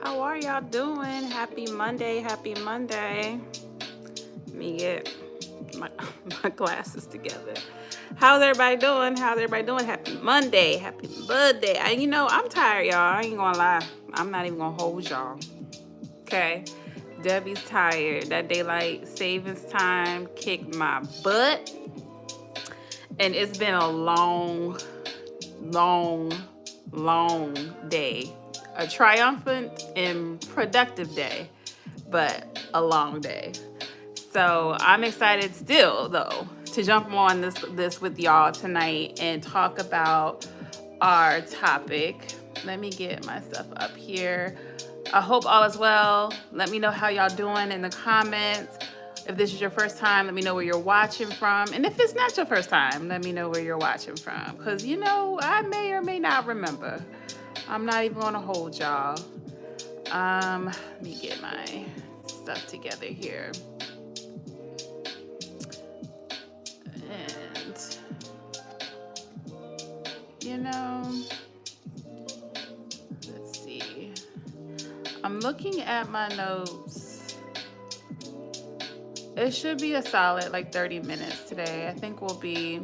How are y'all doing? Happy Monday. Happy Monday. Let me get my, my glasses together. How's everybody doing? How's everybody doing? Happy Monday. Happy Monday. I'm tired, y'all. I ain't gonna lie. I'm not even gonna hold y'all. Okay. Debbie's tired. That daylight savings time kicked my butt. And it's been a long, long, long day. A triumphant and productive day, but a long day. So I'm excited still, though, to jump on this with y'all tonight and talk about our topic. Let me get my stuff up here. I hope all is well. Let me know how y'all doing in the comments. If this is your first time, let me know where you're watching from. And if it's not your first time, let me know where you're watching from. Because, I may or may not remember. I'm not even going to hold y'all. Let me get my stuff together here. And, let's see. I'm looking at my notes. It should be a solid 30 minutes today. I think we'll be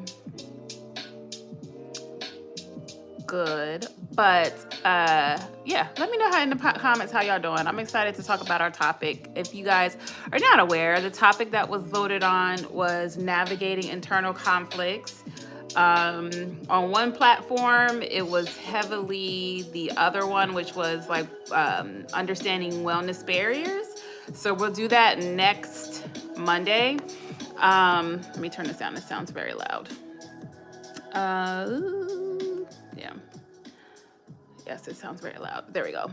good. But let me know in the comments how y'all doing. I'm excited to talk about our topic. If you guys are not aware, the topic that was voted on was navigating internal conflicts. On one platform, it was heavily the other one, which was understanding wellness barriers. So we'll do that next Monday. Let me turn this down. This sounds very loud. Yeah. Yes, it sounds very loud. There we go.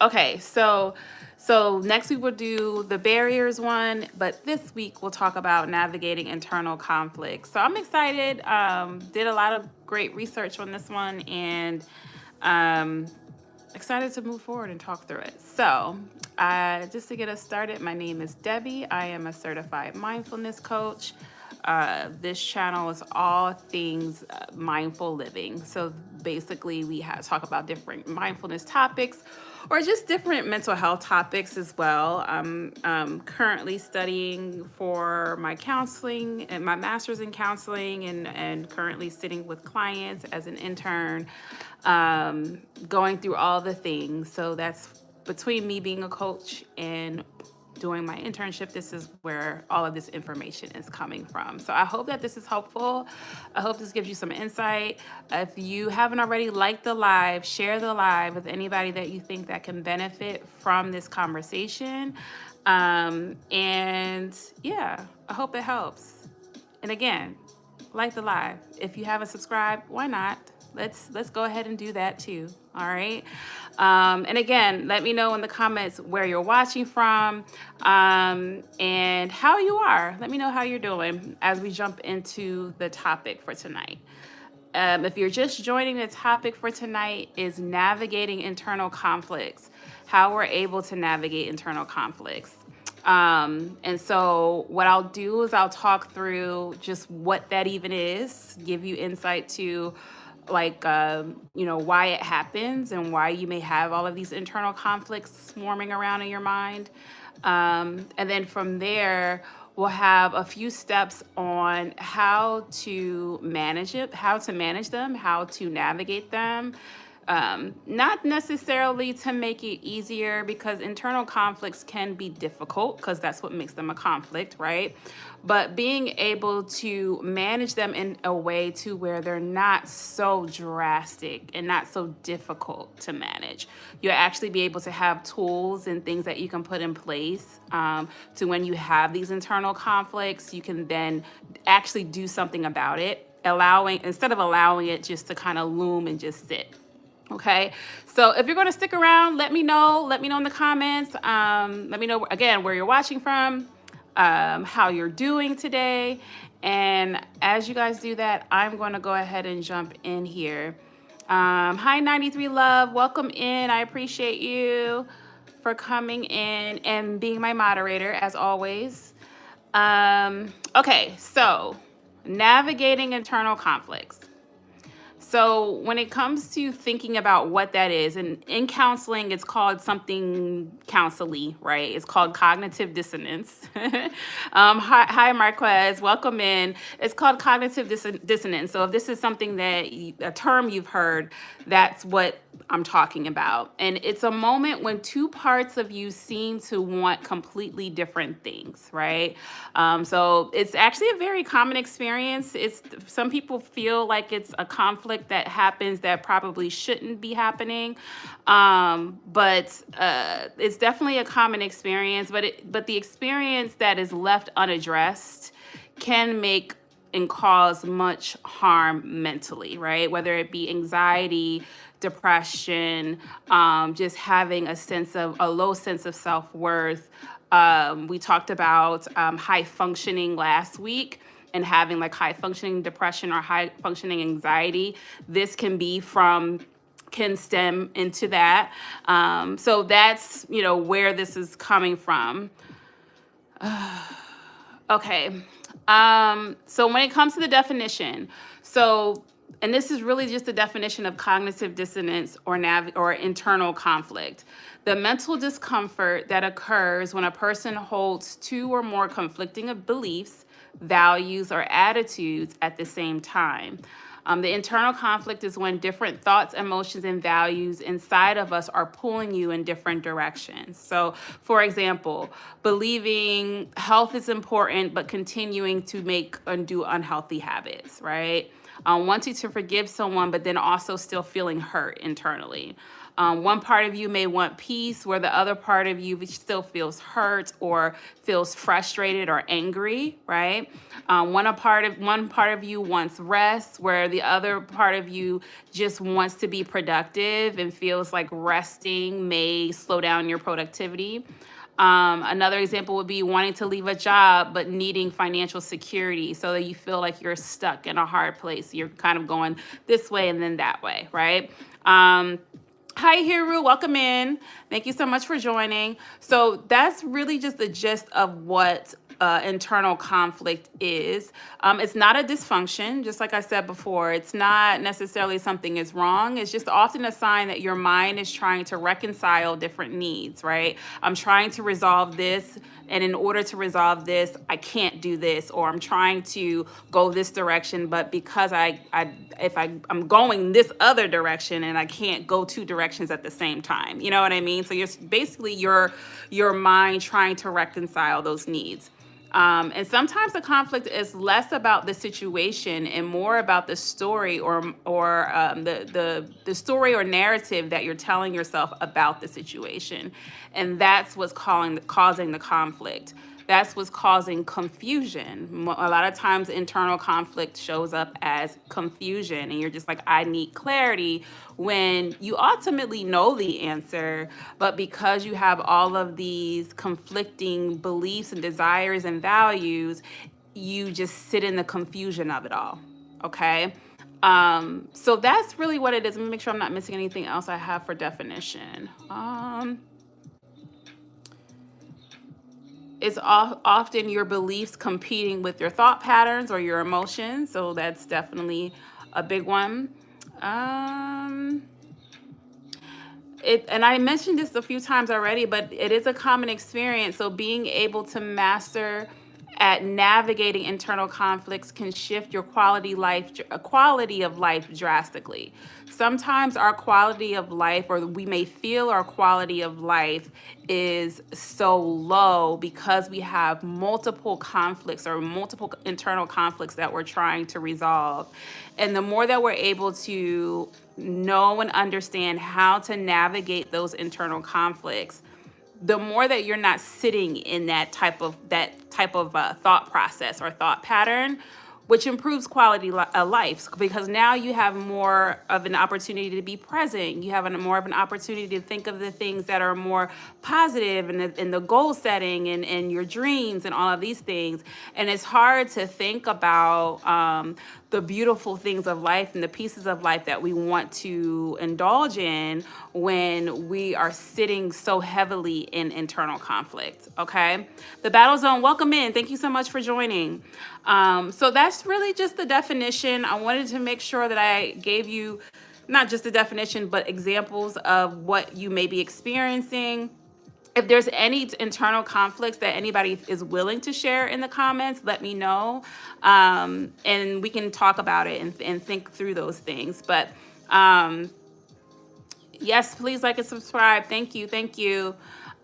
Okay, so next week we'll do the barriers one, but this week we'll talk about navigating internal conflicts. So I'm excited. Did a lot of great research on this one, and excited to move forward and talk through it. So just to get us started, my name is Debbie. I am a certified mindfulness coach. This channel is all things mindful living. So basically we talk about different mindfulness topics or just different mental health topics as well. I'm currently studying for my counseling and my master's in counseling and currently sitting with clients as an intern, going through all the things. So that's between me being a coach and doing my internship. This is where all of this information is coming from. So I hope that this is helpful. I hope this gives you some insight. If you haven't already, liked the live, share the live with anybody that you think that can benefit from this conversation. And yeah, I hope it helps. And again, like the live. If you haven't subscribed, why not? Let's go ahead and do that too. All right. And again, let me know in the comments where you're watching from, and how you are. Let me know how you're doing as we jump into the topic for tonight. If you're just joining, the topic for tonight is navigating internal conflicts, how we're able to navigate internal conflicts. And so what I'll do is I'll talk through just what that even is, give you insight to why it happens and why you may have all of these internal conflicts swarming around in your mind. And then from there, we'll have a few steps on how to manage them, how to navigate them. Not necessarily to make it easier, because internal conflicts can be difficult, because that's what makes them a conflict, right? But being able to manage them in a way to where they're not so drastic and not so difficult to manage. You'll actually be able to have tools and things that you can put in place to when you have these internal conflicts, you can then actually do something about it, instead of allowing it just to kind of loom and just sit. Okay, so if you're going to stick around, let me know in the comments. Let me know again where you're watching from, how you're doing today. And as you guys do that, I'm going to go ahead and jump in here. Hi 93 Love, welcome in. I appreciate you for coming in and being my moderator as always. Okay, so navigating internal conflicts. So when it comes to thinking about what that is, and in counseling, it's called something counseling, right? It's called cognitive dissonance. Hi, Marquez, welcome in. It's called cognitive dissonance. So if this is something that a term you've heard, that's what I'm talking about. And it's a moment when two parts of you seem to want completely different things, right? So it's actually a very common experience. It's some people feel like it's a conflict that happens that probably shouldn't be happening, but it's definitely a common experience. But the experience that is left unaddressed can make and cause much harm mentally, right? Whether it be anxiety, depression, just having a low sense of self-worth. We talked about high functioning last week and having like high functioning depression or high functioning anxiety. This can stem into that. So that's, where this is coming from. Okay. So when it comes to the definition, and this is really just the definition of cognitive dissonance or internal conflict. The mental discomfort that occurs when a person holds two or more conflicting beliefs, values, or attitudes at the same time. The internal conflict is when different thoughts, emotions, and values inside of us are pulling you in different directions. So, for example, believing health is important, but continuing to make and do unhealthy habits, right? Wanting to forgive someone, but then also still feeling hurt internally. One part of you may want peace, where the other part of you still feels hurt or feels frustrated or angry, right? One part of you wants rest, where the other part of you just wants to be productive and feels like resting may slow down your productivity. Another example would be wanting to leave a job but needing financial security so that you feel like you're stuck in a hard place. You're kind of going this way and then that way, right? Hi, Hiru. Welcome in. Thank you so much for joining. So that's really just the gist of what internal conflict is. It's not a dysfunction, just like I said before. It's not necessarily something is wrong. It's just often a sign that your mind is trying to reconcile different needs, right? I'm trying to resolve this, and in order to resolve this, I can't do this, or I'm trying to go this direction, but because I'm going this other direction and I can't go two directions at the same time. You know what I mean? So you're basically your mind trying to reconcile those needs. And sometimes the conflict is less about the situation and more about the story or the story or narrative that you're telling yourself about the situation, and that's what's causing the conflict. That's what's causing confusion. A lot of times, internal conflict shows up as confusion, and you're just like, I need clarity, when you ultimately know the answer, but because you have all of these conflicting beliefs and desires and values, you just sit in the confusion of it all. Okay. So that's really what it is. Let me make sure I'm not missing anything else I have for definition. It's often your beliefs competing with your thought patterns or your emotions. So that's definitely a big one. And I mentioned this a few times already, but it is a common experience. So being able to master at navigating internal conflicts can shift your quality of life drastically. Sometimes our quality of life, or we may feel our quality of life, is so low because we have multiple conflicts or multiple internal conflicts that we're trying to resolve. And the more that we're able to know and understand how to navigate those internal conflicts, the more that you're not sitting in that type of thought process or thought pattern, which improves quality of life, because now you have more of an opportunity to be present. You have more of an opportunity to think of the things that are more positive, and the goal setting and your dreams and all of these things. And it's hard to think about the beautiful things of life and the pieces of life that we want to indulge in when we are sitting so heavily in internal conflict. Okay, the battle zone, welcome in. Thank you so much for joining. So that's really just the definition. I wanted to make sure that I gave you not just the definition, but examples of what you may be experiencing. If there's any internal conflicts that anybody is willing to share in the comments, let me know. And we can talk about it and think through those things. But yes, please like and subscribe. Thank you. Thank you.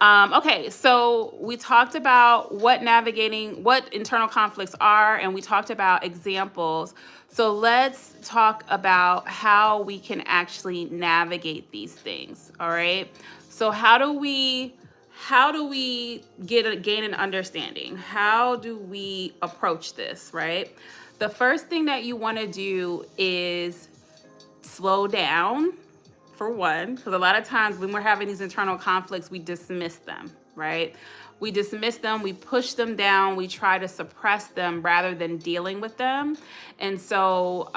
Okay, so we talked about what internal conflicts are, and we talked about examples. So let's talk about how we can actually navigate these things. All right. So how do we gain an understanding? How do we approach this, right? The first thing that you want to do is slow down, for one, because a lot of times when we're having these internal conflicts, we dismiss them, right? We dismiss them, we push them down, we try to suppress them rather than dealing with them. And so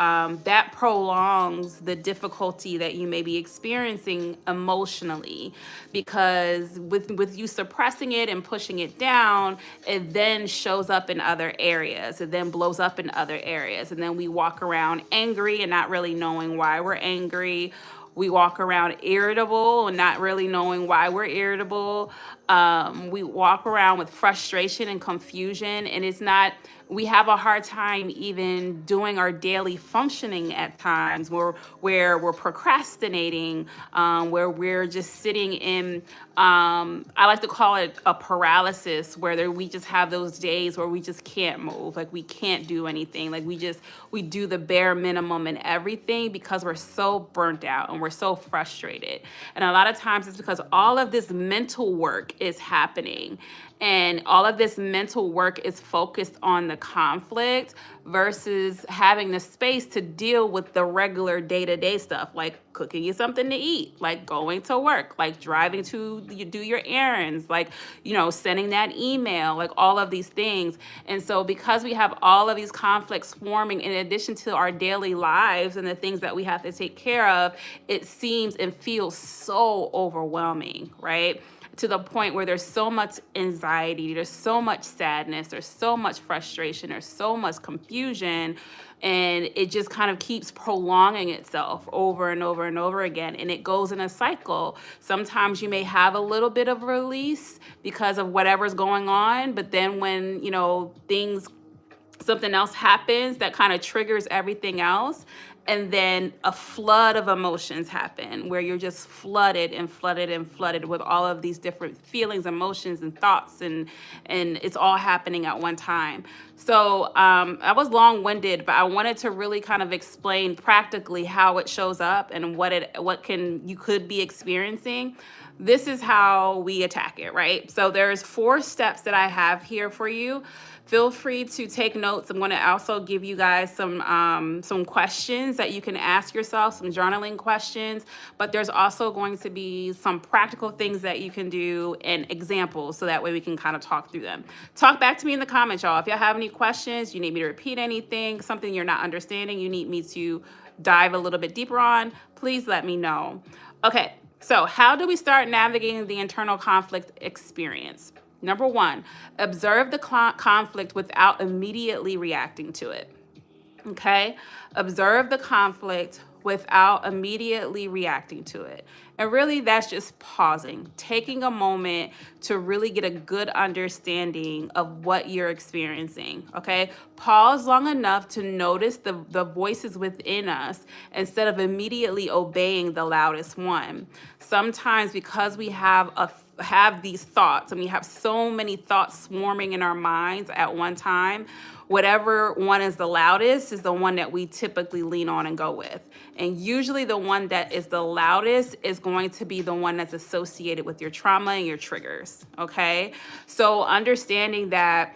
that prolongs the difficulty that you may be experiencing emotionally, because with you suppressing it and pushing it down, it then shows up in other areas. It then blows up in other areas. And then we walk around angry and not really knowing why we're angry. We walk around irritable and not really knowing why we're irritable. We walk around with frustration and confusion, and we have a hard time even doing our daily functioning at times where we're procrastinating, where we're just sitting in, I like to call it a paralysis, where we just have those days where we just can't move, like we can't do anything, like we do the bare minimum and everything because we're so burnt out and we're so frustrated. And a lot of times it's because all of this mental work is happening. And all of this mental work is focused on the conflict versus having the space to deal with the regular day-to-day stuff, like cooking you something to eat, like going to work, like driving to do your errands, like, sending that email, like all of these things. And so because we have all of these conflicts forming in addition to our daily lives and the things that we have to take care of, it seems and feels so overwhelming, right? To the point where there's so much anxiety, there's so much sadness, there's so much frustration, there's so much confusion, and it just kind of keeps prolonging itself over and over and over again, and it goes in a cycle. Sometimes you may have a little bit of release because of whatever's going on, but then when, something else happens that kind of triggers everything else, and then a flood of emotions happen where you're just flooded and flooded and flooded with all of these different feelings, emotions, and thoughts, and it's all happening at one time. So I was long-winded, but I wanted to really kind of explain practically how it shows up and what you could be experiencing. This is how we attack it, right? So there's 4 steps that I have here for you. Feel free to take notes. I'm going to also give you guys some questions that you can ask yourself, some journaling questions, but there's also going to be some practical things that you can do and examples, so that way we can kind of talk through them. Talk back to me in the comments, y'all. If y'all have any questions, you need me to repeat anything, something you're not understanding, you need me to dive a little bit deeper on, please let me know. Okay, so how do we start navigating the internal conflict experience? Number 1, observe the conflict without immediately reacting to it. Okay? Observe the conflict without immediately reacting to it. And really, that's just pausing, taking a moment to really get a good understanding of what you're experiencing, okay? Pause long enough to notice the voices within us instead of immediately obeying the loudest one. Sometimes because we have these thoughts, and we have so many thoughts swarming in our minds at one time, whatever one is the loudest is the one that we typically lean on and go with. And usually the one that is the loudest is going to be the one that's associated with your trauma and your triggers, okay? So understanding that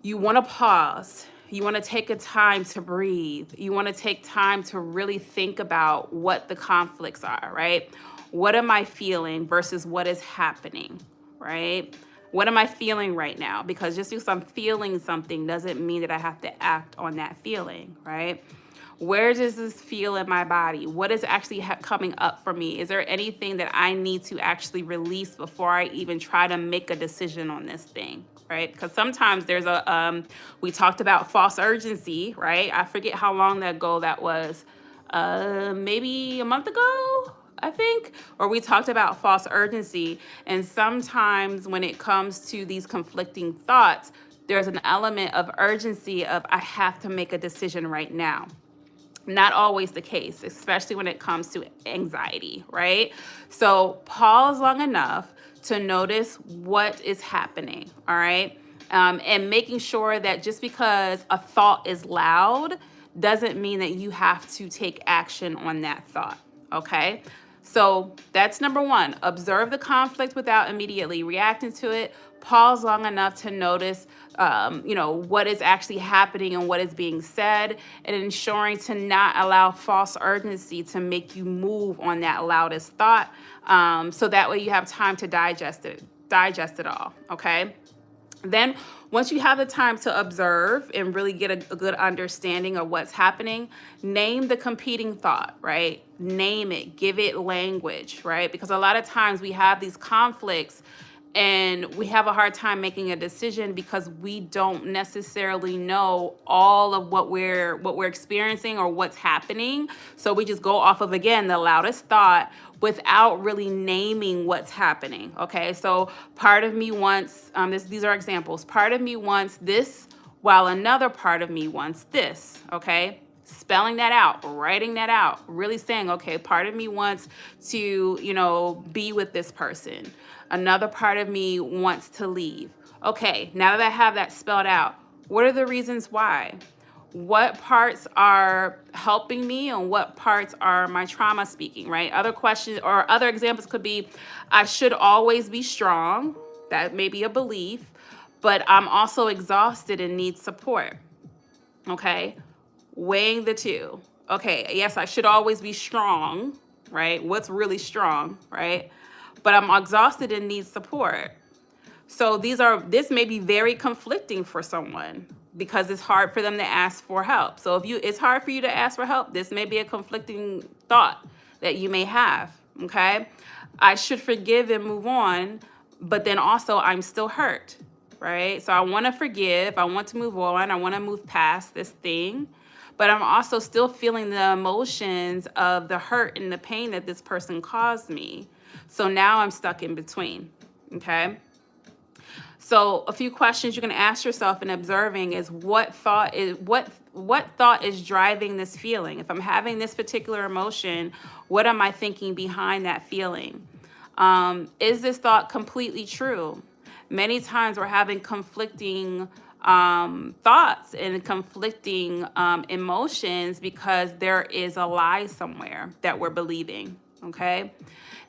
you want to pause. You want to take a time to breathe. You want to take time to really think about what the conflicts are, right? What am I feeling versus what is happening, right? What am I feeling right now? Because just because I'm feeling something doesn't mean that I have to act on that feeling, right? Where does this feel in my body? What is actually coming up for me? Is there anything that I need to actually release before I even try to make a decision on this thing, right? Because sometimes there's we talked about false urgency, right? I forget how long ago that was, maybe a month ago, I think, or we talked about false urgency. And sometimes when it comes to these conflicting thoughts, there's an element of urgency of I have to make a decision right now. Not always the case, especially when it comes to anxiety, right? So pause long enough to notice what is happening, all right? And making sure that just because a thought is loud doesn't mean that you have to take action on that thought, okay? So that's number one. Observe the conflict without immediately reacting to it. Pause long enough to notice, what is actually happening and what is being said, and ensuring to not allow false urgency to make you move on that loudest thought. So that way you have time to digest it all. Okay. Then, once you have the time to observe and really get a good understanding of what's happening, name the competing thought, right? Name it, give it language, right? Because a lot of times we have these conflicts and we have a hard time making a decision because we don't necessarily know all of what we're experiencing or what's happening. So we just go off of, again, the loudest thought without really naming what's happening. Okay, so part of me wants these are examples. Part of me wants this, while another part of me wants this. Okay, spelling that out, writing that out, really saying, okay, part of me wants to, be with this person. Another part of me wants to leave. Okay, now that I have that spelled out, what are the reasons why? What parts are helping me and what parts are my trauma speaking, right? Other questions or other examples could be, I should always be strong. That may be a belief, but I'm also exhausted and need support. Okay, weighing the two. Okay, yes, I should always be strong, right? What's really strong, right? But I'm exhausted and need support. So this may be very conflicting for someone because it's hard for them to ask for help. So it's hard for you to ask for help, this may be a conflicting thought that you may have, okay? I should forgive and move on, but then also I'm still hurt, right? So I want to forgive, I want to move on, I want to move past this thing, but I'm also still feeling the emotions of the hurt and the pain that this person caused me. So now I'm stuck in between, okay? So a few questions you can ask yourself in observing is what thought is driving this feeling? If I'm having this particular emotion, what am I thinking behind that feeling? Is this thought completely true? Many times we're having conflicting thoughts and conflicting emotions because there is a lie somewhere that we're believing, okay?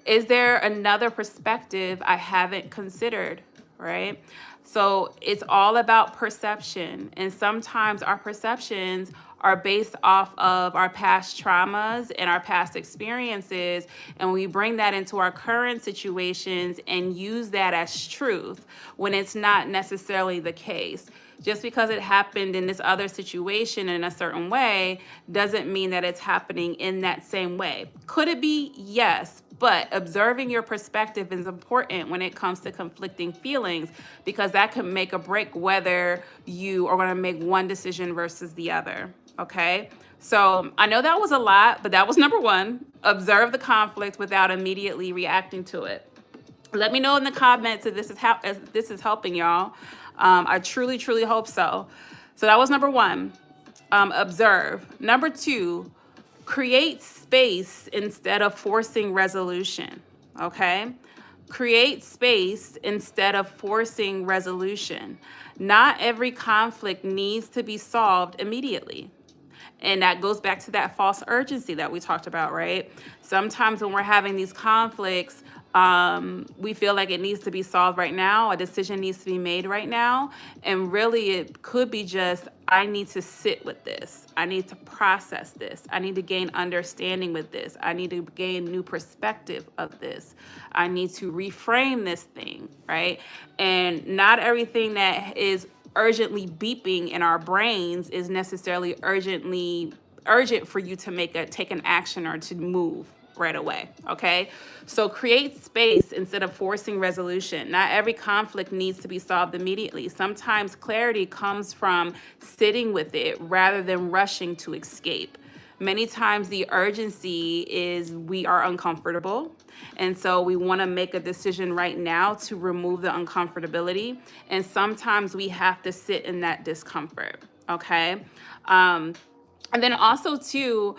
Is there another perspective I haven't considered, right? So it's all about perception. And sometimes our perceptions are based off of our past traumas and our past experiences, and we bring that into our current situations and use that as truth when it's not necessarily the case. Just because it happened in this other situation in a certain way doesn't mean that it's happening in that same way. Could it be? Yes. But observing your perspective is important when it comes to conflicting feelings because that can make or break whether you are going to make one decision versus the other. Okay? So I know that was a lot, but that was number one. Observe the conflict without immediately reacting to it. Let me know in the comments if this is helping y'all. I truly, truly hope so. So that was number one. Observe. Number two, create space instead of forcing resolution. Okay? Create space instead of forcing resolution. Not every conflict needs to be solved immediately. And that goes back to that false urgency that we talked about, right? Sometimes when we're having these conflicts, we feel like it needs to be solved right now. A decision needs to be made right now. And really, it could be just, I need to sit with this. I need to process this. I need to gain understanding with this. I need to gain new perspective of this. I need to reframe this thing, right? And not everything that is urgently beeping in our brains is necessarily urgent for you to take an action or to move right away. Okay. So create space instead of forcing resolution. Not every conflict needs to be solved immediately. Sometimes clarity comes from sitting with it rather than rushing to escape. Many times the urgency is we are uncomfortable. And so we want to make a decision right now to remove the uncomfortability. And sometimes we have to sit in that discomfort. Okay. And then also, too,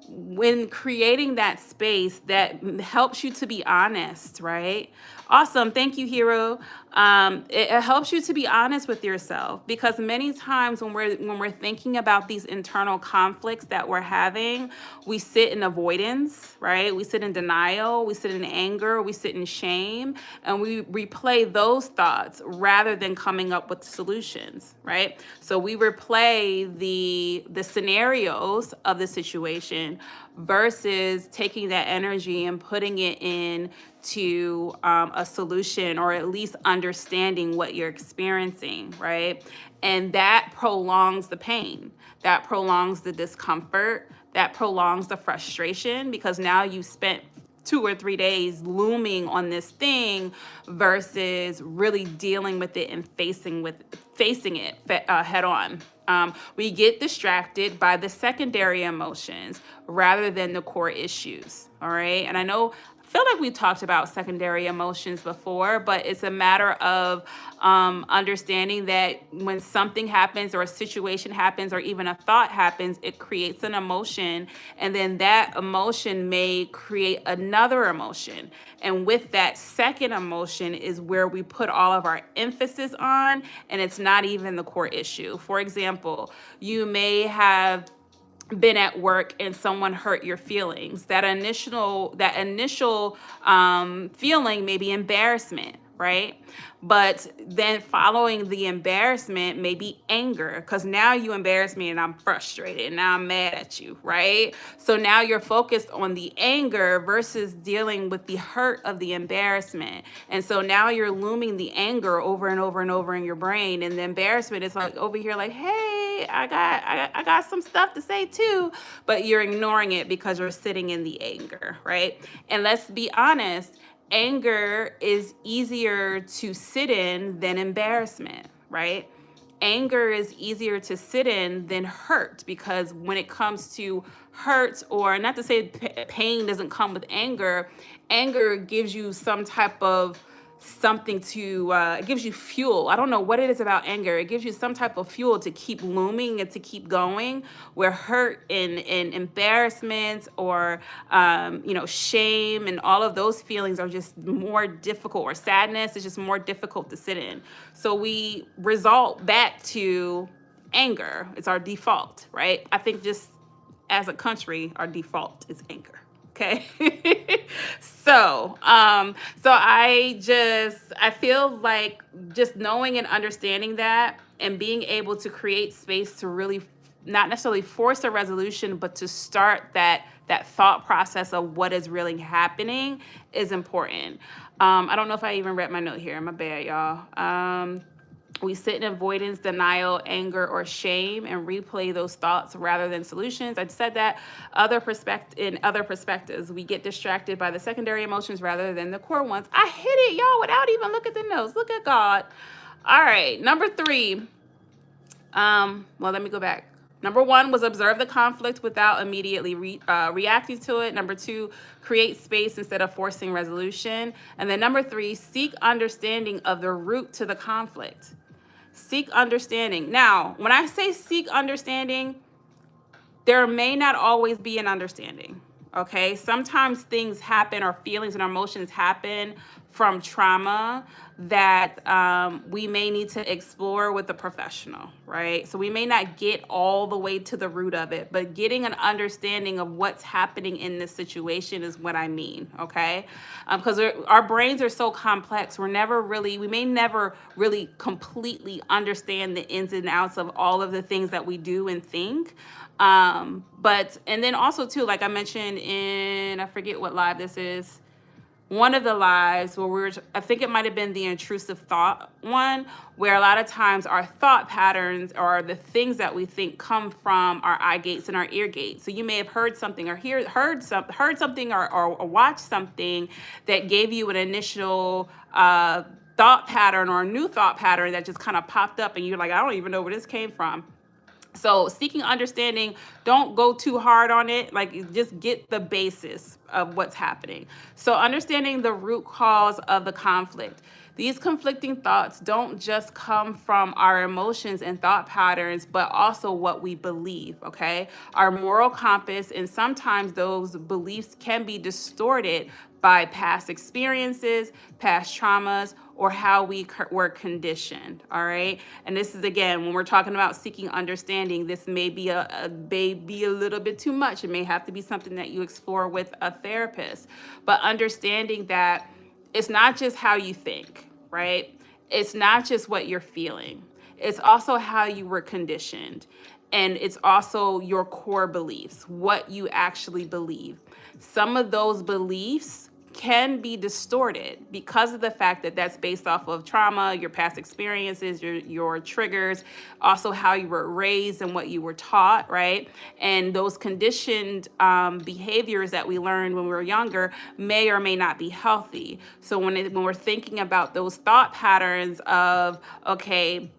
when creating that space that helps you to be honest, right? Awesome. Thank you, Hero. It helps you to be honest with yourself, because many times when we're thinking about these internal conflicts that we're having, we sit in avoidance, right? We sit in denial, we sit in anger, we sit in shame, and we replay those thoughts rather than coming up with solutions, right? So we replay the scenarios of the situation versus taking that energy and putting it in to a solution, or at least understanding what you're experiencing, right? And that prolongs the pain, that prolongs the discomfort, that prolongs the frustration, because now you spent 2 or 3 days looming on this thing versus really dealing with it and facing it head on. We get distracted by the secondary emotions rather than the core issues. All right. And I feel like we talked about secondary emotions before, but it's a matter of understanding that when something happens or a situation happens or even a thought happens, it creates an emotion, and then that emotion may create another emotion. And with that second emotion is where we put all of our emphasis on, and it's not even the core issue. For example, you may have been at work and someone hurt your feelings. That initial feeling may be embarrassment, right? But then following the embarrassment may be anger, because now you embarrassed me and I'm frustrated and now I'm mad at you, right? So now you're focused on the anger versus dealing with the hurt of the embarrassment. And so now you're looming the anger over and over and over in your brain, and the embarrassment is like over here like, hey, I got some stuff to say too, but you're ignoring it because you're sitting in the anger, right? And let's be honest, anger is easier to sit in than embarrassment, right? Anger is easier to sit in than hurt, because when it comes to hurt, or not to say pain doesn't come with anger, anger gives you some type of something to it gives you fuel. I don't know what it is about anger. It gives you some type of fuel to keep looming and to keep going, where hurt and embarrassment or shame and all of those feelings are just more difficult, or sadness is just more difficult to sit in. So we result back to anger. It's our default, right? I think just as a country, our default is anger. Okay. So I feel like just knowing and understanding that, and being able to create space to really not necessarily force a resolution, but to start that thought process of what is really happening is important. I don't know if I even read my note here. My bad, y'all. We sit in avoidance, denial, anger, or shame, and replay those thoughts rather than solutions. I said that. In other perspectives, we get distracted by the secondary emotions rather than the core ones. I hit it, y'all, without even looking at the notes. Look at God. All right, number 3. Let me go back. Number 1 was observe the conflict without immediately reacting to it. Number 2, create space instead of forcing resolution. And then number 3, seek understanding of the root to the conflict. Seek understanding. Now, when I say seek understanding, there may not always be an understanding, Okay, sometimes things happen, or feelings and emotions happen from trauma that we may need to explore with a professional, right? So we may not get all the way to the root of it, but getting an understanding of what's happening in this situation is what I mean, okay? Because our brains are so complex, we may never really completely understand the ins and outs of all of the things that we do and think. But and then also too, like I mentioned in, I forget what live this is, one of the lives where I think it might have been the intrusive thought one, where a lot of times our thought patterns or the things that we think come from our eye gates and our ear gates. So you may have heard something, or heard something, or watched something that gave you an initial thought pattern, or a new thought pattern that just kind of popped up, and you're like, I don't even know where this came from. So seeking understanding, don't go too hard on it. Like, just get the basis of what's happening. So understanding the root cause of the conflict. These conflicting thoughts don't just come from our emotions and thought patterns, but also what we believe, okay? Our moral compass, and sometimes those beliefs can be distorted by past experiences, past traumas, or how we were conditioned, all right? And this is, again, when we're talking about seeking understanding, this may be a little bit too much. It may have to be something that you explore with a therapist. But understanding that it's not just how you think, right? It's not just what you're feeling. It's also how you were conditioned. And it's also your core beliefs, what you actually believe. Some of those beliefs can be distorted because of the fact that that's based off of trauma, your past experiences, your triggers, also how you were raised and what you were taught, right? And those conditioned behaviors that we learned when we were younger may or may not be healthy. So when we're thinking about those thought patterns of, okay,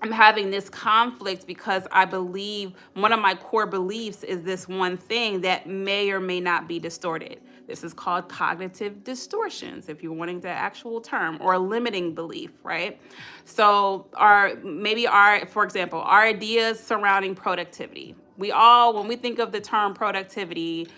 I'm having this conflict because I believe one of my core beliefs is this one thing that may or may not be distorted. This is called cognitive distortions, if you're wanting the actual term, or a limiting belief, right? So for example, our ideas surrounding productivity. When we think of the term productivity,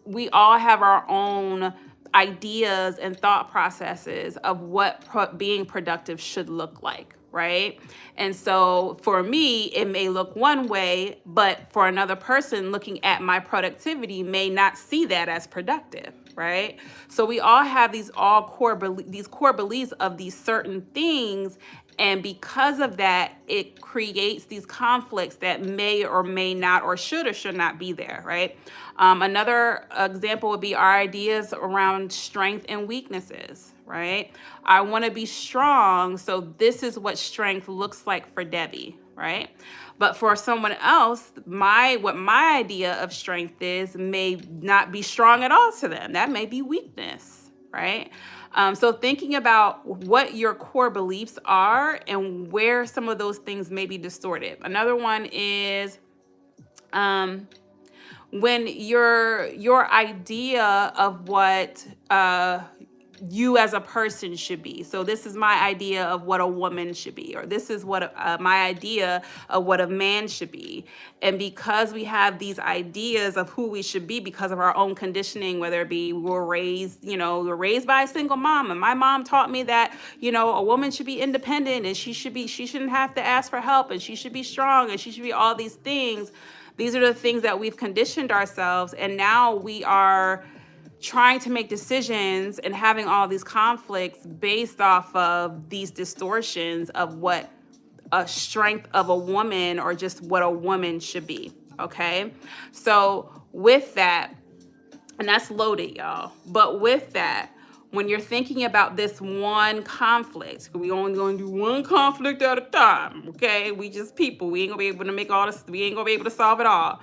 we all have our own ideas and thought processes of what being productive should look like, right? And so for me, it may look one way, but for another person looking at my productivity may not see that as productive, right? So we all have these core beliefs of these certain things. And because of that, it creates these conflicts that may or may not, or should not be there, right? Another example would be our ideas around strength and weaknesses, right? I want to be strong, so this is what strength looks like for Debbie, right? But for someone else, what my idea of strength is may not be strong at all to them. That may be weakness, right? So thinking about what your core beliefs are and where some of those things may be distorted. Another one is when your idea of what you as a person should be. So this is my idea of what a woman should be, or this is what my idea of what a man should be. And because we have these ideas of who we should be because of our own conditioning, whether it be we were raised by a single mom, and my mom taught me that, a woman should be independent, and she shouldn't have to ask for help, and she should be strong, and she should be all these things. These are the things that we've conditioned ourselves, and now we are trying to make decisions and having all these conflicts based off of these distortions of what a strength of a woman, or just what a woman should be, okay? So with that, and that's loaded, y'all, but with that, when you're thinking about this one conflict, we only going to do one conflict at a time, okay? We just people. We ain't going to be able to make all this. We ain't going to be able to solve it all.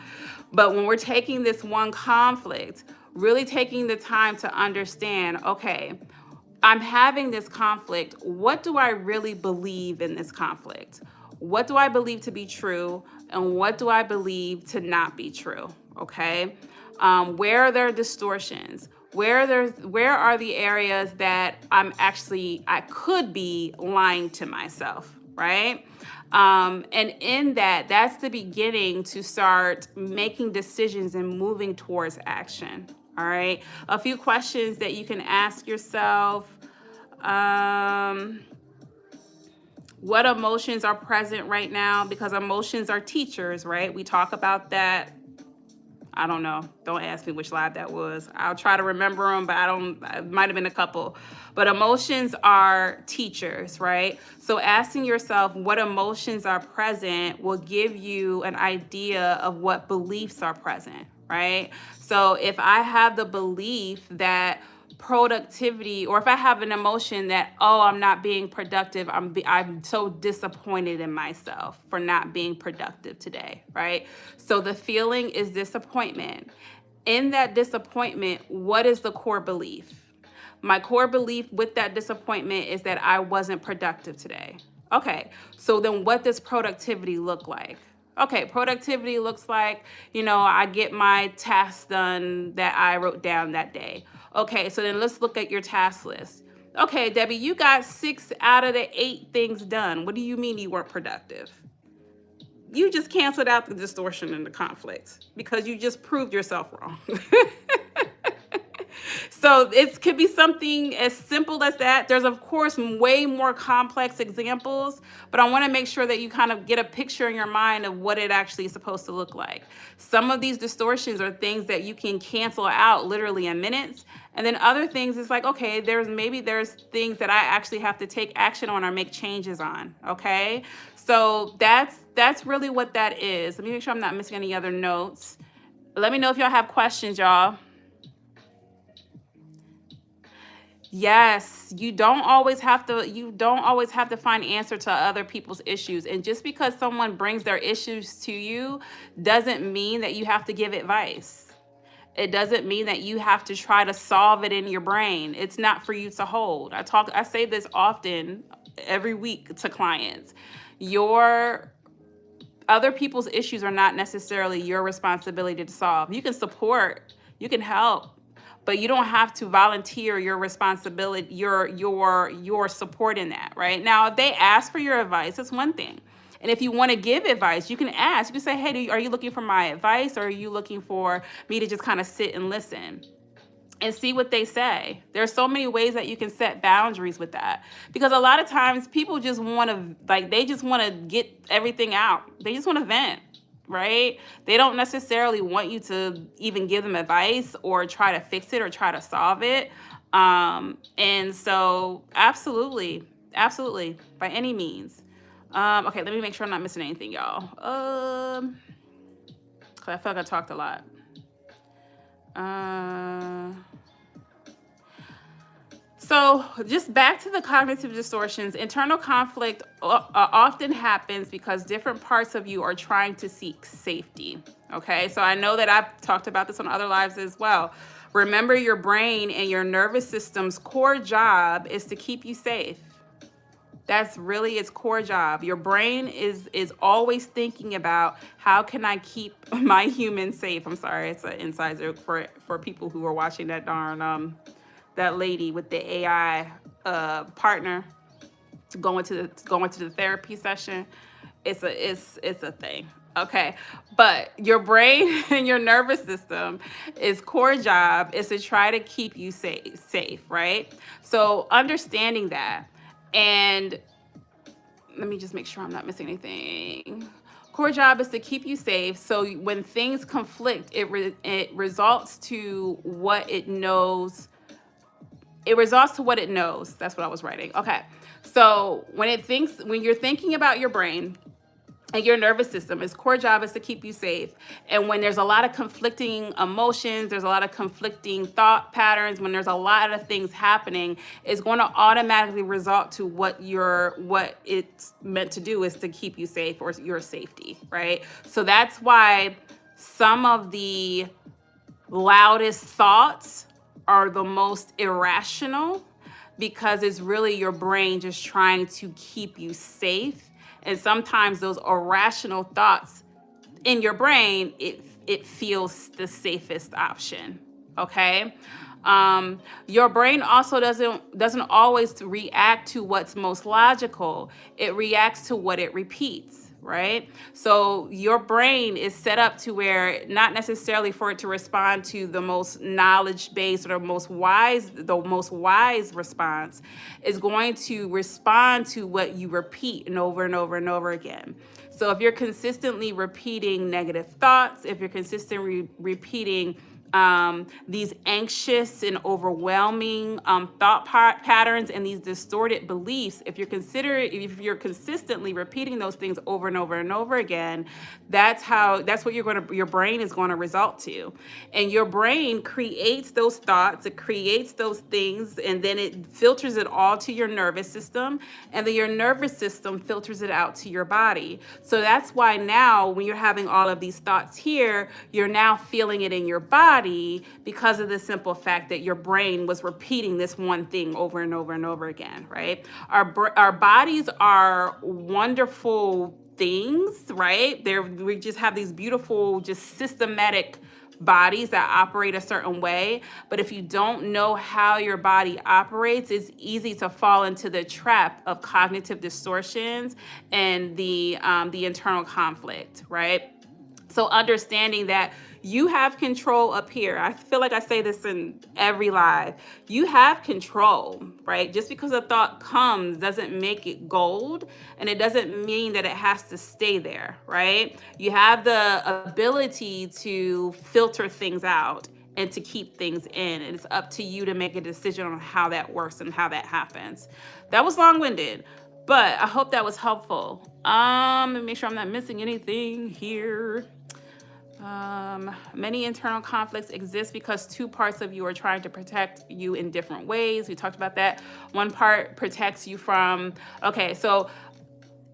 But when we're taking this one conflict, really taking the time to understand, okay, I'm having this conflict. What do I really believe in this conflict? What do I believe to be true? And what do I believe to not be true? Okay? Where are there distortions? Where are the areas that I could be lying to myself, right? And in that's the beginning to start making decisions and moving towards action, All right. A few questions that you can ask yourself. What emotions are present right now? Because emotions are teachers, right? We talk about that. I don't know. Don't ask me which live that was. I'll try to remember them, but it might have been a couple. But emotions are teachers, right? So asking yourself what emotions are present will give you an idea of what beliefs are present, right? So if I have the belief that productivity, or if I have an emotion that, oh, I'm not being productive, I'm so disappointed in myself for not being productive today, right? So the feeling is disappointment. In that disappointment, what is the core belief? My core belief with that disappointment is that I wasn't productive today. Okay, so then what does productivity look like? Okay, productivity looks like, I get my tasks done that I wrote down that day. Okay, so then let's look at your task list. Okay, Debbie, you got 6 out of the 8 things done. What do you mean you weren't productive? You just canceled out the distortion and the conflict because you just proved yourself wrong. So it could be something as simple as that. There's, of course, way more complex examples, but I want to make sure that you kind of get a picture in your mind of what it actually is supposed to look like. Some of these distortions are things that you can cancel out literally in minutes. And then other things, it's like, okay, there's things that I actually have to take action on or make changes on, okay? So that's really what that is. Let me make sure I'm not missing any other notes. Let me know if y'all have questions, y'all. Yes, you don't always have to find answer to other people's issues. And just because someone brings their issues to you doesn't mean that you have to give advice. It doesn't mean that you have to try to solve it in your brain. It's not for you to hold. I say this often every week to clients. Your other people's issues are not necessarily your responsibility to solve. You can support, you can help, but you don't have to volunteer your responsibility, your support in that, right? Now, if they ask for your advice, it's one thing. And if you want to give advice, you can ask. You can say, hey, are you looking for my advice, or are you looking for me to just kind of sit and listen and see what they say? There's so many ways that you can set boundaries with that, because a lot of times people just want to, they just want to get everything out. They just want to vent. Right? They don't necessarily want you to even give them advice or try to fix it or try to solve it. And so absolutely, by any means. Okay, let me make sure I'm not missing anything, y'all. 'Cause I feel like I talked a lot. So just back to the cognitive distortions. Internal conflict often happens because different parts of you are trying to seek safety. Okay, so I know that I've talked about this on other lives as well. Remember, your brain and your nervous system's core job is to keep you safe. That's really its core job. Your brain is always thinking about, how can I keep my human safe? I'm sorry, it's an inside joke for people who are watching that darn that lady with the AI partner going to the therapy session. It's a thing. Okay, but your brain and your nervous system, its core job is to try to keep you safe, right? So understanding that, and let me just make sure I'm not missing anything. Core job is to keep you safe. So when things conflict, it results to what it knows. It results to what it knows. That's what I was writing. Okay. So when you're thinking about your brain and your nervous system, its core job is to keep you safe. And when there's a lot of conflicting emotions, there's a lot of conflicting thought patterns, when there's a lot of things happening, it's going to automatically result to what it's meant to do, is to keep you safe, or your safety, right? So that's why some of the loudest thoughts are the most irrational, because it's really your brain just trying to keep you safe. And sometimes those irrational thoughts in your brain, it feels the safest option. Okay. Your brain also doesn't always react to what's most logical. It reacts to what it repeats. right? So your brain is set up to where not necessarily for it to respond to the most knowledge based or the most wise response is going to respond to what you repeat and over and over and over again. So if you're consistently repeating negative thoughts, if you're consistently repeating these anxious and overwhelming patterns and these distorted beliefs, if you're consistently repeating those things over and over and over again, that's what your brain is going to result to. And your brain creates those thoughts, it creates those things, and then it filters it all to your nervous system, and then your nervous system filters it out to your body. So that's why now when you're having all of these thoughts here, you're now feeling it in your body because of the simple fact that your brain was repeating this one thing over and over and over again, right? Our bodies are wonderful things, right? We just have these beautiful, just systematic bodies that operate a certain way. But if you don't know how your body operates, it's easy to fall into the trap of cognitive distortions and the internal conflict, right? So understanding that you have control up here. I feel like I say this in every live. You have control, right? Just because a thought comes doesn't make it gold, and it doesn't mean that it has to stay there, right? You have the ability to filter things out and to keep things in. And it's up to you to make a decision on how that works and how that happens. That was long-winded, but I hope that was helpful. Let me make sure I'm not missing anything here. Many internal conflicts exist because two parts of you are trying to protect you in different ways. We talked about that. One part protects you from, so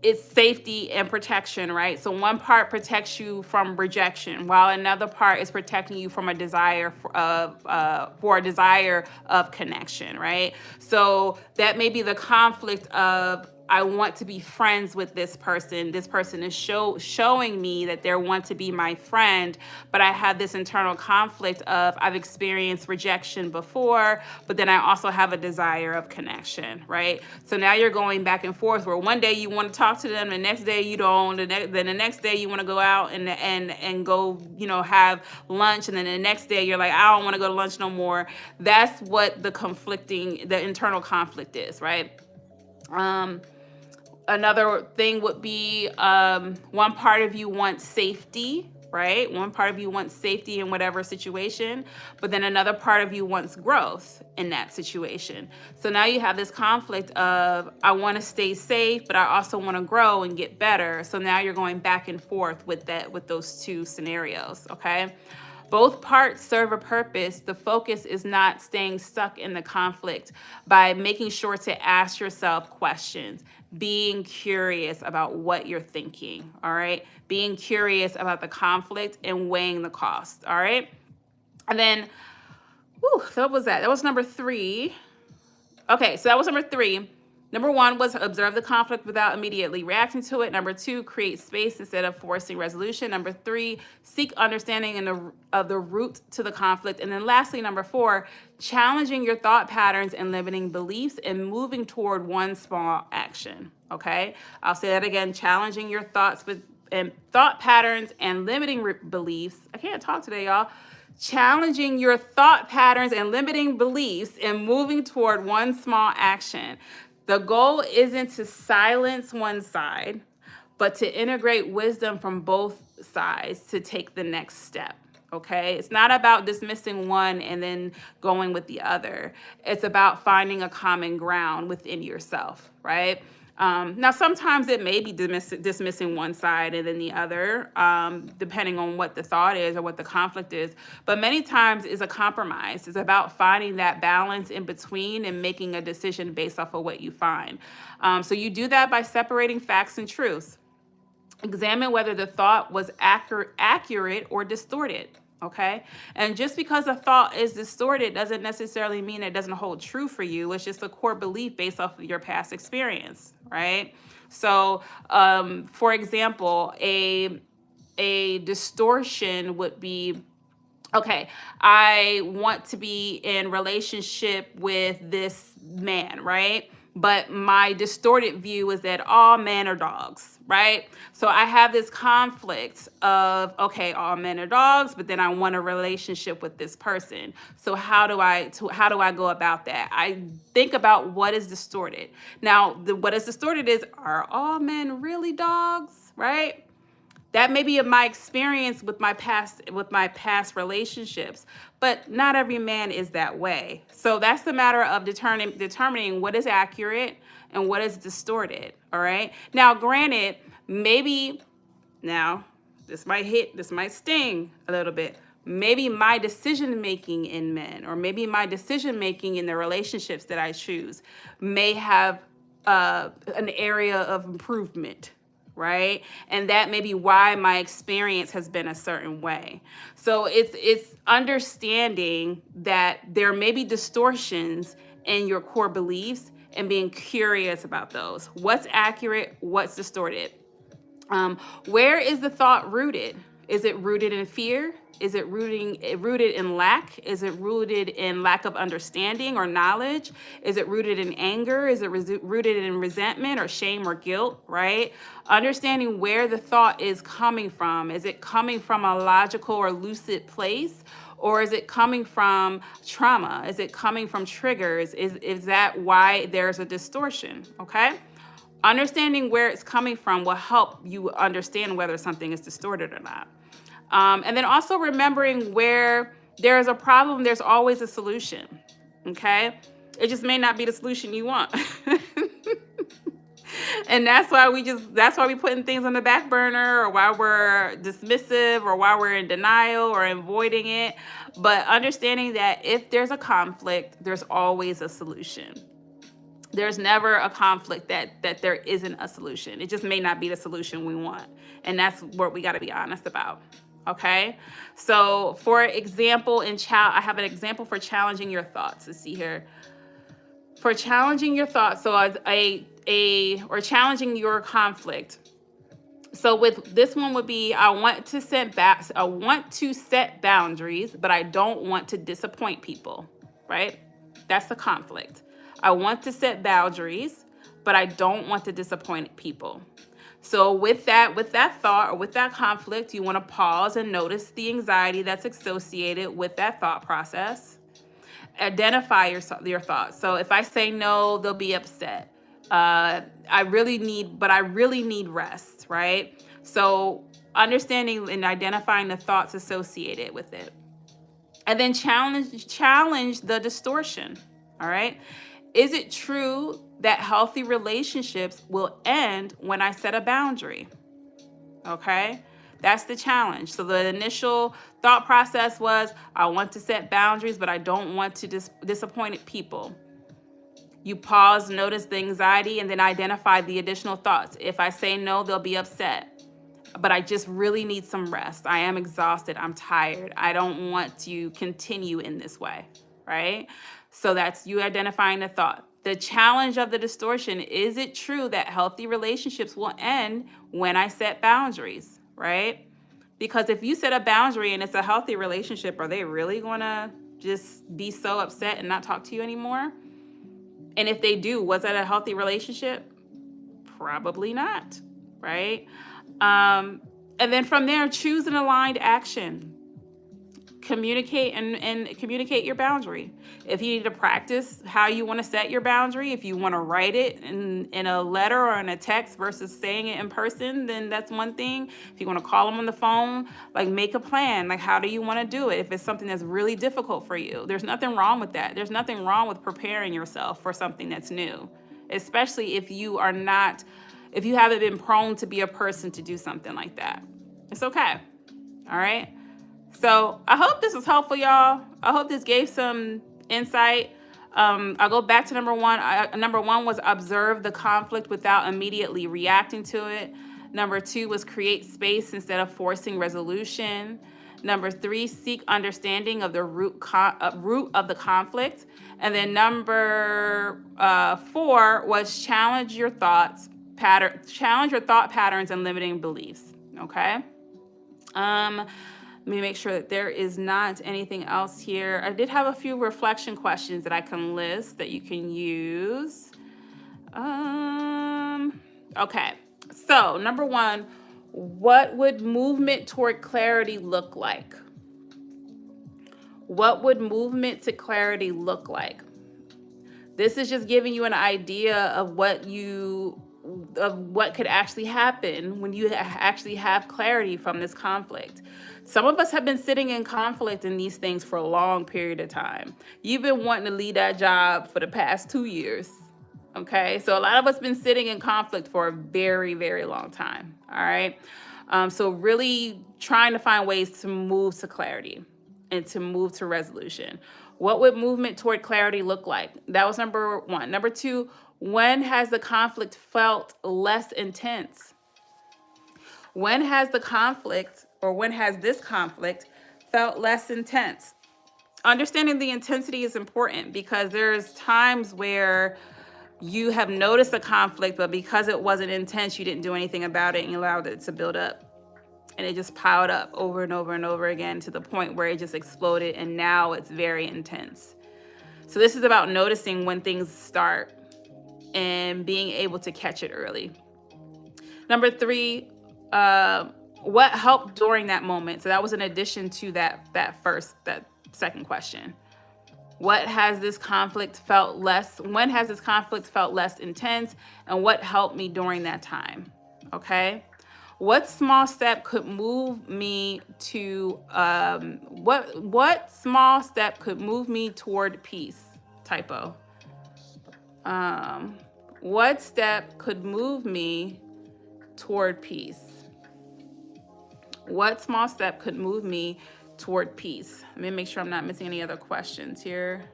it's safety and protection, right? So one part protects you from rejection, while another part is protecting you from a desire for a desire of connection, right? So that may be the conflict of, I want to be friends with this person. This person is showing me that they want to be my friend, but I have this internal conflict of, I've experienced rejection before, but then I also have a desire of connection, right? So now you're going back and forth where one day you want to talk to them, the next day you don't, then the next day you want to go out and go, have lunch, and then the next day you're like, I don't want to go to lunch no more. That's what the internal conflict is, right? Another thing would be one part of you wants safety, right? One part of you wants safety in whatever situation, but then another part of you wants growth in that situation. So now you have this conflict of, I want to stay safe, but I also want to grow and get better. So now you're going back and forth with those two scenarios, okay? Both parts serve a purpose. The focus is not staying stuck in the conflict by making sure to ask yourself questions, being curious about what you're thinking, all right? Being curious about the conflict and weighing the cost, all right? And then, so what was that? That was number 3. Okay, so that was number 3. Number 1 was observe the conflict without immediately reacting to it. Number 2, create space instead of forcing resolution. Number 3, seek understanding of the root to the conflict. And then lastly, number 4, challenging your thought patterns and limiting beliefs and moving toward one small action. Okay, I'll say that again, challenging your thoughts and thought patterns and limiting beliefs. I can't talk today, y'all. Challenging your thought patterns and limiting beliefs and moving toward one small action. The goal isn't to silence one side, but to integrate wisdom from both sides to take the next step, okay? It's not about dismissing one and then going with the other. It's about finding a common ground within yourself, right? Now, sometimes it may be dismissing one side and then the other, depending on what the thought is or what the conflict is. But many times it's a compromise. It's about finding that balance in between and making a decision based off of what you find. So you do that by separating facts and truths. Examine whether the thought was accurate or distorted. Okay. And just because a thought is distorted doesn't necessarily mean it doesn't hold true for you. It's just a core belief based off of your past experience. Right. So, for example, a distortion would be, okay, I want to be in relationship with this man, right? but my distorted view is that all men are dogs, right? So I have this conflict of, okay, all men are dogs, but then I want a relationship with this person. So how do I go about that? I think about what is distorted. Now, what is distorted is, are all men really dogs, right? That may be my experience with my past relationships, but not every man is that way. So that's the matter of determining what is accurate and what is distorted. All right. Now, granted, maybe now this might sting a little bit. Maybe my decision making in men, or maybe my decision making in the relationships that I choose, may have an area of improvement, right? And that may be why my experience has been a certain way. So it's understanding that there may be distortions in your core beliefs and being curious about those. What's accurate? What's distorted? Where is the thought rooted? Is it rooted in fear? Is it rooted in lack? Is it rooted in lack of understanding or knowledge? Is it rooted in anger? Is it rooted in resentment or shame or guilt, right? Understanding where the thought is coming from. Is it coming from a logical or lucid place? Or is it coming from trauma? Is it coming from triggers? Is that why there's a distortion, okay? Understanding where it's coming from will help you understand whether something is distorted or not. And then also remembering where there is a problem, there's always a solution. Okay? It just may not be the solution you want. And that's why we're putting things on the back burner, or why we're dismissive, or why we're in denial or avoiding it. But understanding that if there's a conflict, there's always a solution. There's never a conflict that there isn't a solution. It just may not be the solution we want. And that's what we got to be honest about. Okay? So, for example, I have an example for challenging your thoughts. Let's see here. For challenging your thoughts, so or challenging your conflict. So with this one would be, I want to set boundaries, but I don't want to disappoint people, right? That's the conflict. I want to set boundaries, but I don't want to disappoint people. So with that thought, or with that conflict, you want to pause and notice the anxiety that's associated with that thought process. Identify your thoughts. So if I say no, they'll be upset. I really need rest, right? So understanding and identifying the thoughts associated with it. And then challenge the distortion, all right? Is it true that healthy relationships will end when I set a boundary? Okay? That's the challenge. So the initial thought process was, I want to set boundaries, but I don't want to disappoint people. You pause, notice the anxiety, and then identify the additional thoughts. If I say no, they'll be upset. But I just really need some rest. I am exhausted. I'm tired. I don't want to continue in this way, right? So that's you identifying the thought. The challenge of the distortion, is it true that healthy relationships will end when I set boundaries, right? Because if you set a boundary and it's a healthy relationship, are they really going to just be so upset and not talk to you anymore? And if they do, was that a healthy relationship? Probably not, right? And then from there, choose an aligned action. Communicate and communicate your boundary. If you need to practice how you want to set your boundary, if you want to write it in a letter or in a text versus saying it in person, then that's one thing. If you want to call them on the phone, like make a plan. Like, how do you want to do it? If it's something that's really difficult for you, there's nothing wrong with that. There's nothing wrong with preparing yourself for something that's new, especially if you haven't been prone to be a person to do something like that. It's okay. All right. So I hope this was helpful, y'all. I hope this gave some insight. I'll go back to number one. Number one was observe the conflict without immediately reacting to it. Number two was create space instead of forcing resolution. Number three, seek understanding of the root of the conflict. And then number four was challenge your thought patterns and limiting beliefs. Okay. Let me make sure that there is not anything else here. I did have a few reflection questions that I can list that you can use. Okay. So, number one, what would movement toward clarity look like? What would movement to clarity look like? This is just giving you an idea of what could actually happen when you actually have clarity from this conflict. Some of us have been sitting in conflict in these things for a long period of time. You've been wanting to leave that job for the past 2 years. Okay, so a lot of us been sitting in conflict for a very, very long time. All right, so really trying to find ways to move to clarity and to move to resolution. What would movement toward clarity look like? That was number one. Number two, when has the conflict felt less intense? When has the conflict, or when has this conflict felt less intense? Understanding the intensity is important because there's times where you have noticed a conflict, but because it wasn't intense, you didn't do anything about it and you allowed it to build up. And it just piled up over and over and over again to the point where it just exploded, and now it's very intense. So this is about noticing when things start and being able to catch it early. Number three, what helped during that moment? So that was in addition to that second question. What has this conflict felt less? When has this conflict felt less intense? And what helped me during that time? Okay. What small step could move me to what small step could move me toward peace? Typo. What step could move me toward peace? What small step could move me toward peace? Let me make sure I'm not missing any other questions here.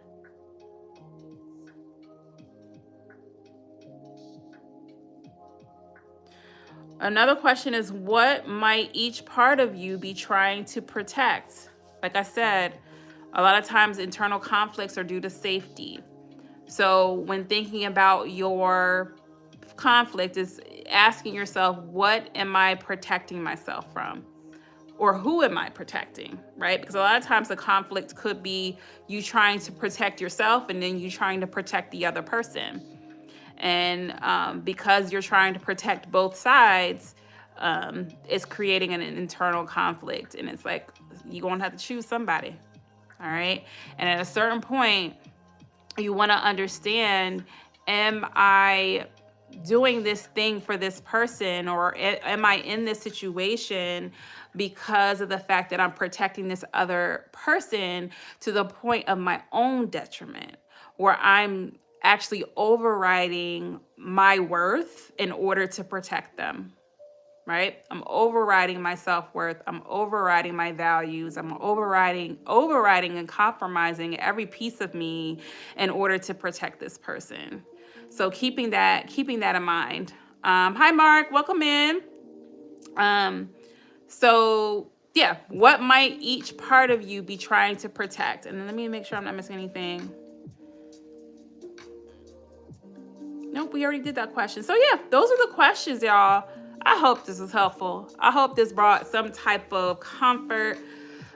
Another question is, what might each part of you be trying to protect? Like I said, a lot of times internal conflicts are due to safety. So when thinking about your conflict, is asking yourself, what am I protecting myself from? Or who am I protecting, right? Because a lot of times the conflict could be you trying to protect yourself and then you trying to protect the other person. And because you're trying to protect both sides, it's creating an internal conflict. And it's like, you're going to have to choose somebody. All right. And at a certain point, you want to understand, am I doing this thing for this person, or am I in this situation because of the fact that I'm protecting this other person to the point of my own detriment, where I'm actually overriding my worth in order to protect them, right? I'm overriding my self-worth. I'm overriding my values. I'm overriding and compromising every piece of me in order to protect this person. So keeping that in mind. Hi, Mark. Welcome in. So yeah, what might each part of you be trying to protect? And let me make sure I'm not missing anything. Nope, we already did that question. So yeah, those are the questions, y'all. I hope this was helpful. I hope this brought some type of comfort,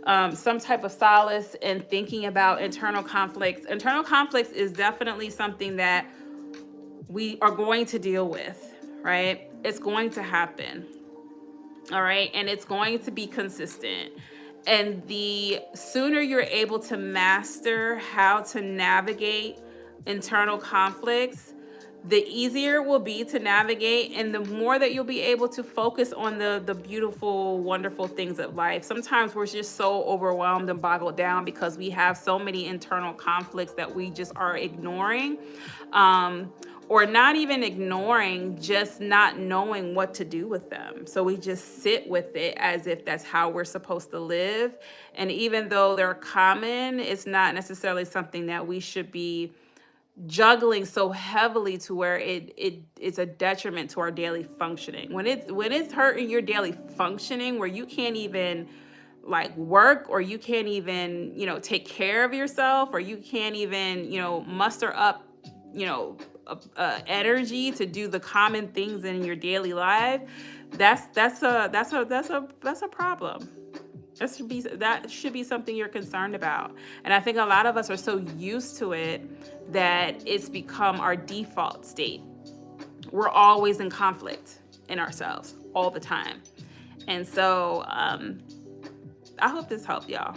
some type of solace in thinking about internal conflicts. Internal conflicts is definitely something that we are going to deal with, right? It's going to happen. All right. And it's going to be consistent. And the sooner you're able to master how to navigate internal conflicts, the easier it will be to navigate, and the more that you'll be able to focus on the beautiful, wonderful things of life. Sometimes we're just so overwhelmed and boggled down because we have so many internal conflicts that we just are ignoring, or not even ignoring, just not knowing what to do with them. So we just sit with it as if that's how we're supposed to live. And even though they're common, it's not necessarily something that we should be juggling so heavily to where it's a detriment to our daily functioning. When it's hurting your daily functioning, where you can't even like work, or you can't even take care of yourself, or you can't even muster up energy to do the common things in your daily life, that's a problem. That should be something you're concerned about. And I think a lot of us are so used to it that it's become our default state. we're always in conflict in ourselves all the time. And so I hope this helped y'all.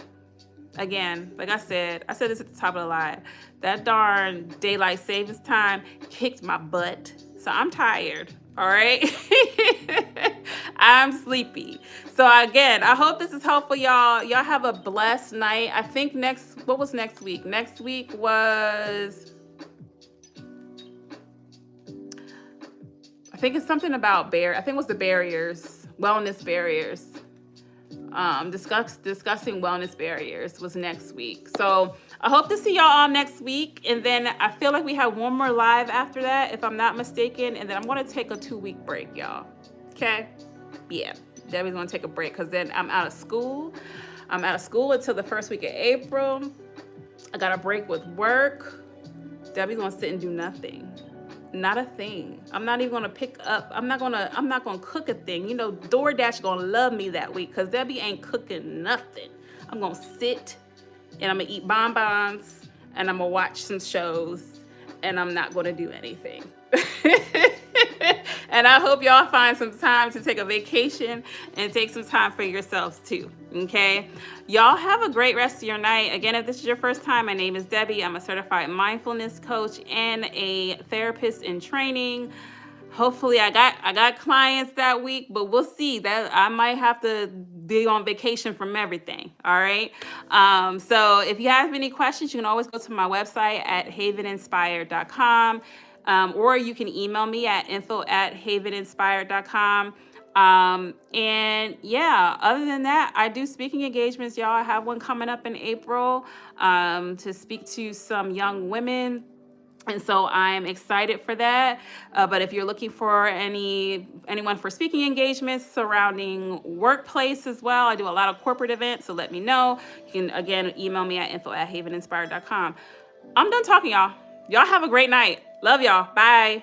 Again, like I said this at the top of the live. That darn daylight savings time kicked my butt. So I'm tired. All right. I'm sleepy. So again, I hope this is helpful, y'all. Y'all have a blessed night. I think what was next week? Next week was, I think it's something about I think it was the barriers, wellness barriers. Discussing wellness barriers was next week. So I hope to see y'all all next week. And then I feel like we have one more live after that, if I'm not mistaken. And then I'm going to take a 2-week break, y'all. Okay? Yeah. Debbie's going to take a break because then I'm out of school. I'm out of school until the first week of April. I got a break with work. Debbie's going to sit and do nothing. Not a thing. I'm not even gonna pick up. I'm not gonna cook a thing. You know, DoorDash gonna love me that week because Debbie ain't cooking nothing. I'm gonna sit and I'm gonna eat bonbons and I'm gonna watch some shows and I'm not gonna do anything. And I hope y'all find some time to take a vacation and take some time for yourselves too. Okay? Y'all have a great rest of your night. Again, if this is your first time, my name is Debbie. I'm a certified mindfulness coach and a therapist in training. Hopefully I got clients that week, but we'll see. That I might have to be on vacation from everything. All right. So if you have any questions, you can always go to my website at haveninspired.com. Or you can email me at info@haveninspired.com. And yeah, other than that, I do speaking engagements, y'all. I have one coming up in April, to speak to some young women. And so I'm excited for that. But if you're looking for anyone for speaking engagements surrounding workplace as well, I do a lot of corporate events, so let me know. You can, again, email me at info@haveninspired.com. I'm done talking, y'all. Y'all have a great night. Love y'all. Bye.